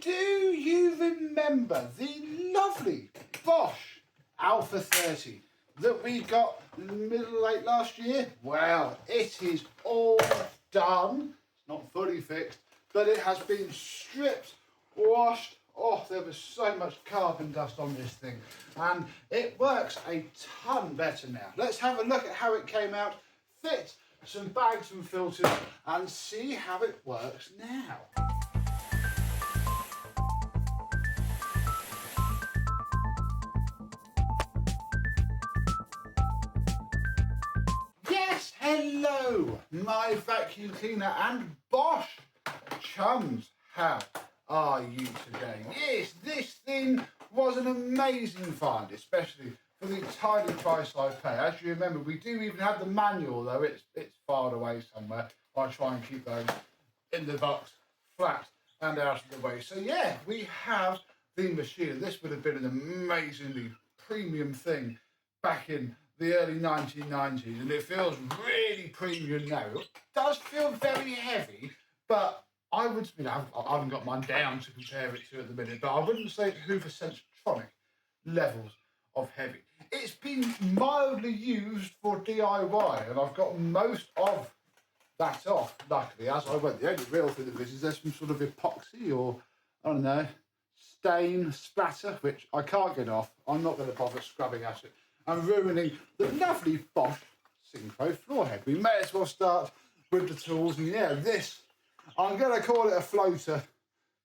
Do you remember the lovely Bosch Alpha 30 that we got late last year? Well, it is all done. It's not fully fixed, but it has been stripped, washed. Oh, there was so much carbon dust on this thing, and it works a ton better now. Let's have a look at how it came out, fit some bags and filters, and see how it works now. Yes, hello, my vacuum cleaner and Bosch chums. How are you today? Yes, this thing was an amazing find, especially for the tiny price I pay. As you remember, we do even have the manual, though it's filed away somewhere. I try and keep those in the box, flat and out of the way. So yeah, we have the machine. This would have been an amazingly premium thing back in the early 1990s, and it feels really premium now. It does feel very heavy, but I would, I haven't got mine down to compare it to at the minute, but I wouldn't say it's Hoover Centronic levels of heavy. It's been mildly used for DIY, and I've got most of that off, luckily, as I went. The only real thing of this is there's some sort of epoxy or, I don't know, stain, splatter, which I can't get off. I'm not going to bother scrubbing at it. I'm ruining the lovely Bosch Synchro floor head. We may as well start with the tools, and yeah, this, I'm going to call it a floater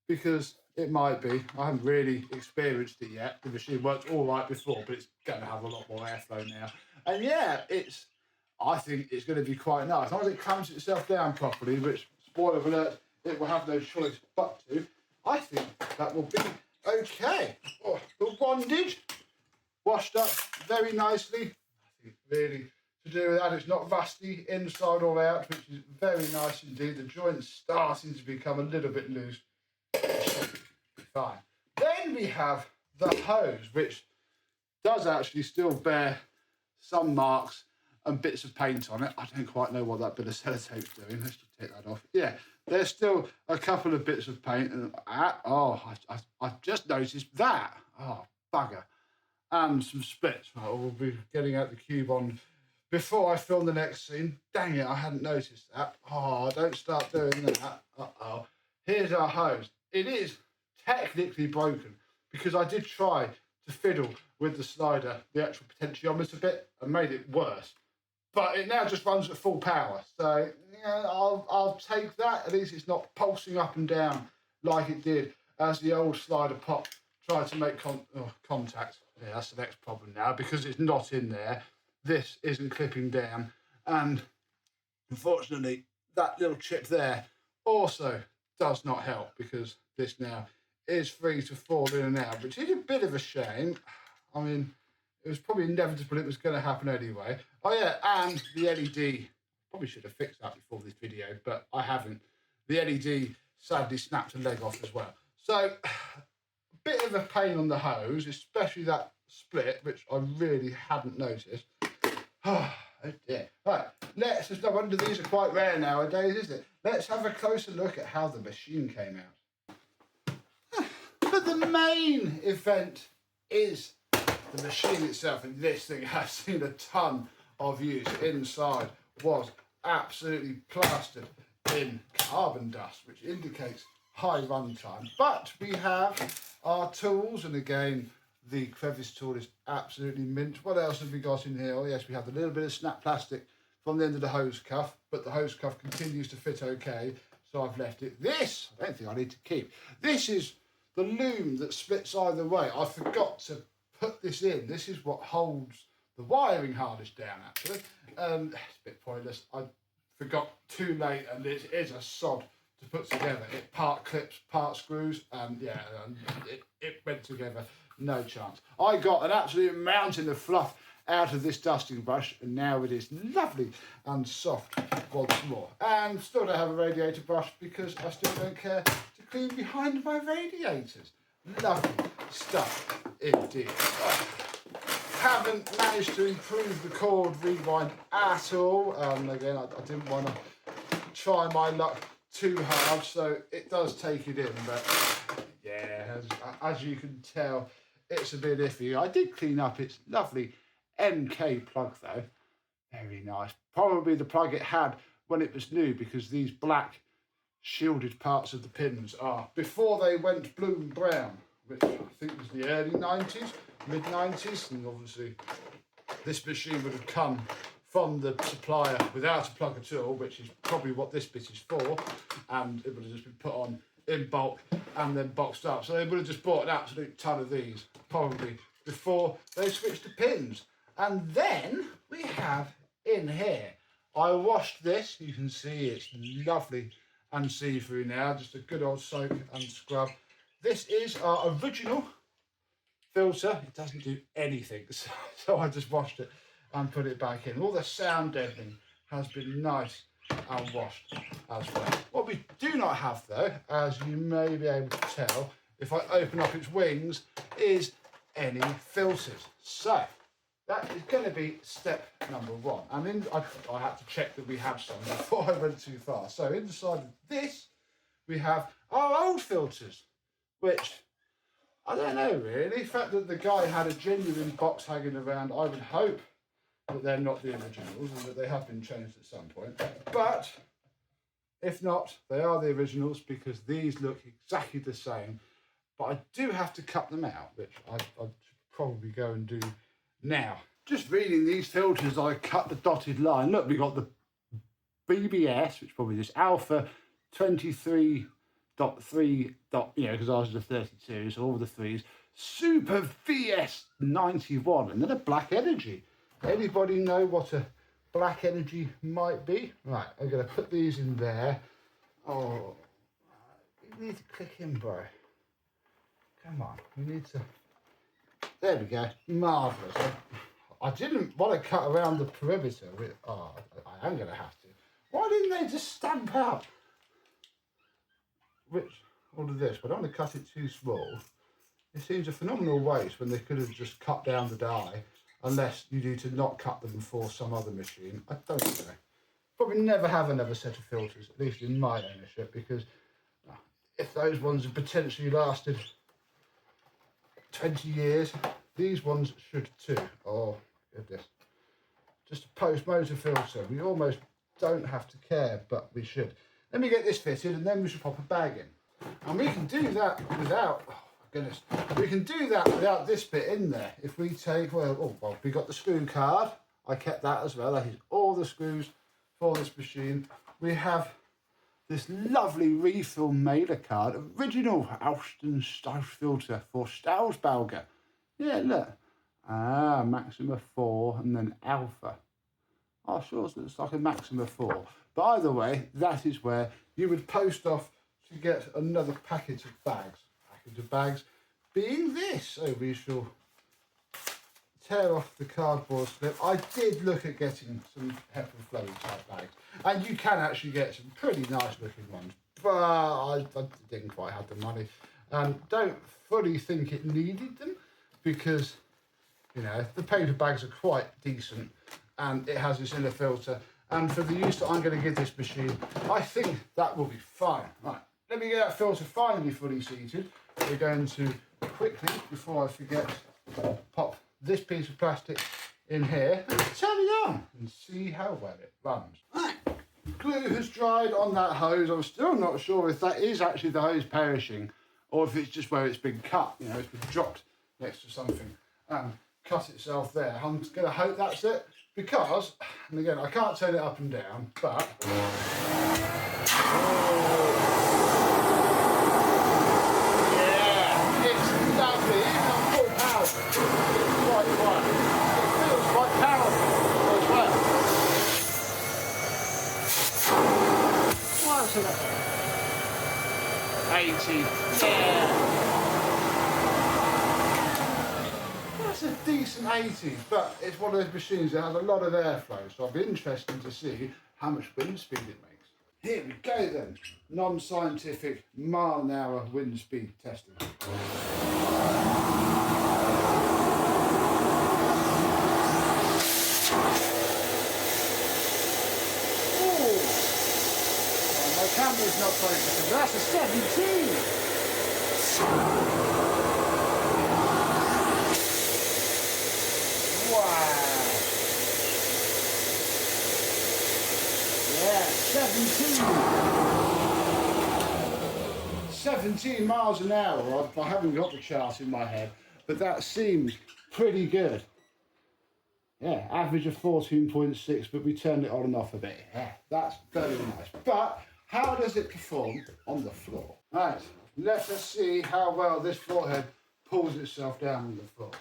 because it might be. I haven't really experienced it yet. The machine worked all right before, but it's going to have a lot more airflow now. And yeah, I think it's going to be quite nice. As long as it clamps itself down properly, which, spoiler alert, it will have no choice but to, I think that will be okay. Oh, the bondage washed up very nicely. Nothing really to do with that. It's not rusty inside or out, which is very nice indeed. The joint's starting to become a little bit loose. Fine. Then we have the hose, which does actually still bear some marks and bits of paint on it. I don't quite know what that bit of sellotape's doing. Let's just take that off. Yeah, there's still a couple of bits of paint. And I've just noticed that. Oh, bugger. And some splits. Right, we'll be getting out the cube on before I film the next scene. Dang it, I hadn't noticed that. Oh, don't start doing that. Uh-oh. Here's our hose. It is technically broken because I did try to fiddle with the slider, the actual potentiometer bit, and made it worse. But it now just runs at full power. So yeah, I'll take that. At least it's not pulsing up and down like it did as the old slider pop tried to make contact. Yeah, that's the next problem now because it's not in there. This isn't clipping down. And unfortunately, that little chip there also does not help because this now is free to fall in and out, which is a bit of a shame. I mean, it was probably inevitable it was going to happen anyway. Oh yeah, and the LED, probably should have fixed that before this video, but I haven't. The LED sadly snapped a leg off as well. So, a bit of a pain on the hose, especially that split, which I really hadn't noticed. Oh dear. Right, no wonder these are quite rare nowadays, isn't it? Let's have a closer look at how the machine came out. But the main event is the machine itself, and this thing has seen a ton of use. Inside was absolutely plastered in carbon dust, which indicates high run time. But we have our tools, and again, the crevice tool is absolutely mint. What else have we got in here? Oh yes, we have a little bit of snap plastic from the end of the hose cuff, but the hose cuff continues to fit okay, so I've left it. This, I don't think I need to keep. This is the loom that splits either way. I forgot to put this in. This is what holds the wiring harness down, actually. It's a bit pointless. I forgot too late, and it is a sod to put together. It part clips, part screws, and yeah, it went together. No chance. I got an absolute mountain of fluff out of this dusting brush, and now it is lovely and soft once more. And still don't have a radiator brush because I still don't care to clean behind my radiators. Lovely stuff indeed. Haven't managed to improve the chord rewind at all. Again, I didn't want to try my luck too hard, so it does take it in, but yeah, as you can tell, it's a bit iffy. I did clean up its lovely MK plug though. Very nice. Probably the plug it had when it was new, because these black shielded parts of the pins are before they went blue and brown, which I think was the early 90s, mid 90s, and obviously this machine would have come from the supplier without a plug at all, which is probably what this bit is for, and it would have just been put on in bulk and then boxed up. So they would have just bought an absolute ton of these probably before they switched to pins. And then we have in here, I washed this, you can see it's lovely and see-through now, just a good old soak and scrub. This is our original filter. It doesn't do anything, so I just washed it and put it back in. All the sound deadening has been nice and washed as well. What we do not have though, as you may be able to tell if I open up its wings, is any filters. So that is going to be step number one. And I had to check that we have some before I went too far. So inside of this, we have our old filters, which I don't know really. The fact that the guy had a genuine box hanging around, I would hope that they're not the originals and that they have been changed at some point. But if not, they are the originals, because these look exactly the same. But I do have to cut them out, which I should probably go and do now. Just reading these filters, I cut the dotted line. Look, we got the BBS, which is probably this Alpha 23.3. Because I was the 32, so all the threes. Super VS 91, and then a Black Energy. Anybody know what a Black Energy might be? Right, I'm going to put these in there. Oh, you need to click in, bro. Come on, we need to. There we go, marvellous. I didn't want to cut around the perimeter. I am going to have to. Why didn't they just stamp out all of this? But I don't want to cut it too small. It seems a phenomenal waste when they could have just cut down the die, unless you need to not cut them for some other machine. I don't know. Probably never have another set of filters, at least in my ownership, because if those ones have potentially lasted 20 years, these ones should too. Oh goodness. Just a post-motor filter. We almost don't have to care, but we should. Let me get this fitted and then we should pop a bag in. And we can do that without, oh my goodness, we can do that without this bit in there. If we take, well, we got the screw card. I kept that as well. That is all the screws for this machine. We have this lovely refill mailer card, original Austin Stausch filter for Stahlsbauger. Yeah, look. Maxima 4 and then Alpha. Oh, sure, it looks like a Maxima 4. But either way, that is where you would post off to get another package of bags. Package of bags being this. So we shall tear off the cardboard slip. I did look at getting some pepper flowy type bags, and you can actually get some pretty nice looking ones, but I didn't quite have the money and don't fully think it needed them, because the paper bags are quite decent and it has this inner filter, and for the use that I'm going to give this machine, I think that will be fine. Right, let me get that filter finally fully seated. We're going to quickly, before I forget, pop this piece of plastic in here and turn it on and see how well it runs. Right. Glue has dried on that hose. I'm still not sure if that is actually the hose perishing or if it's just where it's been cut. It's been dropped next to something and cut itself there. I'm going to hope that's it, because, and again, I can't turn it up and down, but yeah, it's lovely. Even on full power, it's quite quiet. It feels quite powerful as well. What's it? 80. Yeah. That's a decent 80, but it's one of those machines that has a lot of airflow, so I'll be interested to see how much wind speed it makes. Here we go then, non-scientific mile-an-hour wind speed testing. My camera's not focusing, but that's a 17! 17 miles an hour. I haven't got the chart in my head, but that seems pretty good. Yeah, average of 14.6, but we turned it on and off a bit. Yeah, that's very nice. But how does it perform on the floor? Right, let us see how well this forehead pulls itself down on the floor.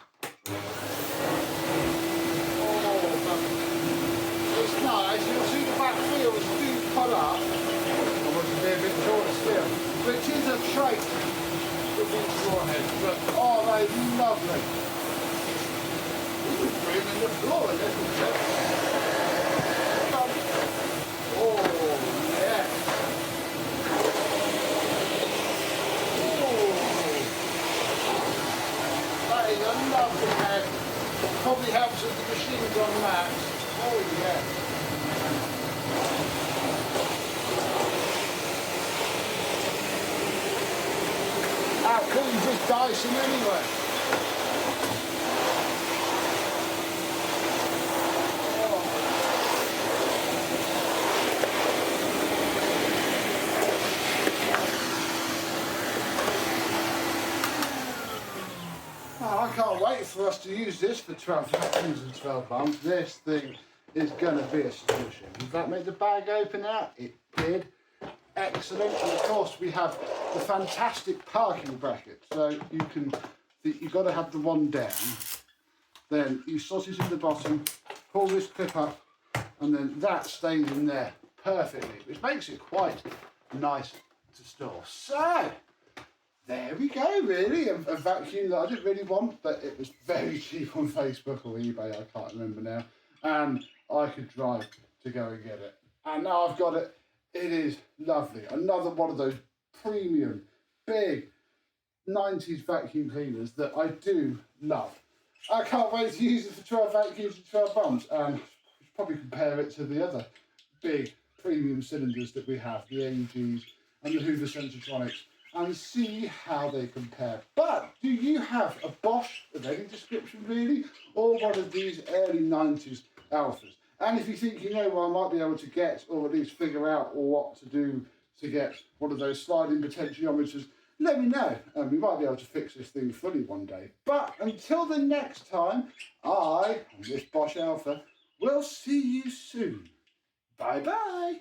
It's nice, you'll see the back wheels do pull up. I want to be a bit taller still, which is a trait with these foreheads, but oh, they're lovely. Ooh, room in the floor a little bit. Oh, yeah. Oh, that is a lovely head. Probably helps with the machine gun max. Oh, yeah. How cool is this Dyson anyway? Oh, I can't wait for us to use this for 12 vacuums and 12 pumps. This thing is going to be a solution. Did that make the bag open out? It did. Excellent. And of course we have the fantastic parking bracket. So you've got to have the one down. Then you slot it in the bottom, pull this clip up, and then that stays in there perfectly, which makes it quite nice to store. So there we go, really. A vacuum that I didn't really want, but it was very cheap on Facebook or eBay, I can't remember now. And I could drive to go and get it. And now I've got it. It is lovely. Another one of those premium, big 90s vacuum cleaners that I do love. I can't wait to use it for 12 vacuums and 12 pumps. And probably compare it to the other big premium cylinders that we have, the AEGs and the Hoover Sensatronics, and see how they compare. But do you have a Bosch of any description really, or one of these early 90s Alphas? And if you think you know what I might be able to get, or at least figure out what to do to get one of those sliding potentiometers, let me know, and we might be able to fix this thing fully one day. But until the next time, I, and this Bosch Alpha, will see you soon. Bye bye.